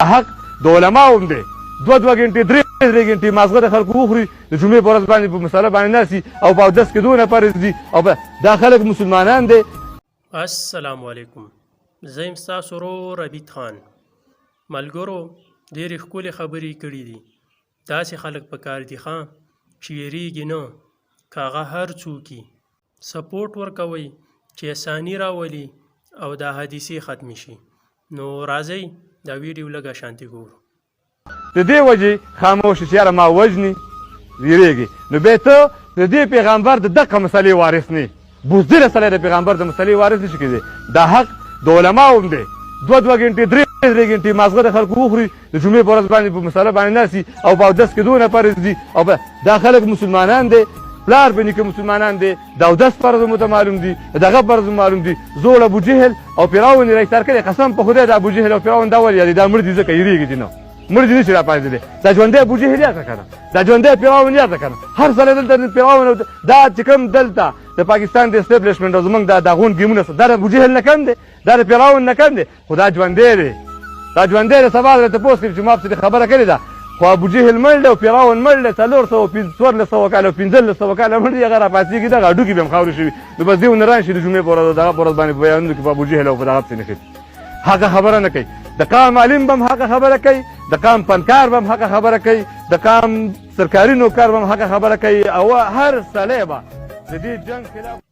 حق د علماو هم دی. 2 غنټې 3 غنټې مازغه د خلکو وخوري د جمعې په ورځ باندې په مسله باندې ناسي او په اودس کې دونه فرض دي او دا خلک مسلمانان دي. السلام علیکم، زه یم ستاسو ورور عبید خان. ملګرو ډېرې ښکلې خبرې کړي دي. داسې خلک پکار دي چې ویریږي نه، که هغه هر څوک وي. سپورټ ورکوئ چې اساني راولي او دا حادثې ختمې شي. نو راځئ دا ویډیو لږ شانتي ګورو. د دې وجې خاموشه چې یاره ما وژني ویرېږي، نو بیا ته د دې پیغمبر د دغه مسلې وارث نه یې. بزدله سړی د پیغمبر د مسلې وارث نشي کېدی. دا حق د علماو هم دی. 2 غنټې 3 غنټې مازغه د خلکو وخوري د جمعې په ورځ باندې په مسله باندې ناسي او په اودس کې دونه فرض دي او دا خلک مسلمانان دي. پلار به نیکه مسلمانان دي. د اودس فرض مو ته معلوم دي، دغه فرض معلوم دي. زوړ ابوجهل او فرعون یې راښکار کړی. قسم په خدای د ابوجهل او فرعون دا ولې یادي دا مړ دي ځکه یېرېږي دي. نه مړ دي نشي راپاڅېدلی. دا ژوندی ابوجهل یاده که نه، دا ژوندی فرعون یاده که نه. هر سړی دلته فرعون دا چې کوم دلته د پاکستان د اسټبلیشمنټ او زموږ دا غون ګیمونه دا د ابوجهل نه کم دی، دا د فرعون نه کم دی. خو دا ژوندی دی، دا ژوندی دی. سبا درته تپوس کوي چې ما پسې خبره کړې ده، خو ابوجهل مړ دی او فرعون مړ دی. 1400 کاله او 1500 کاله مړ دی. هغه راپاڅېږي دغه هډوکي به هم خاورې شوي. نو بس دې ونه ران شي د جمعې په ورځ دغه په ورځ باندې په بیانونو کې په ابوجهل او په دغه پسې نښتي. هغه خبره نه کوي. د قام عالم به هم هغه خبره کوي، د قام فنکار به هم هغه خبره کوي، د قام سرکاري نوکر به هم هغه خبره کوي او هر سړی به د دې جنګ خلاف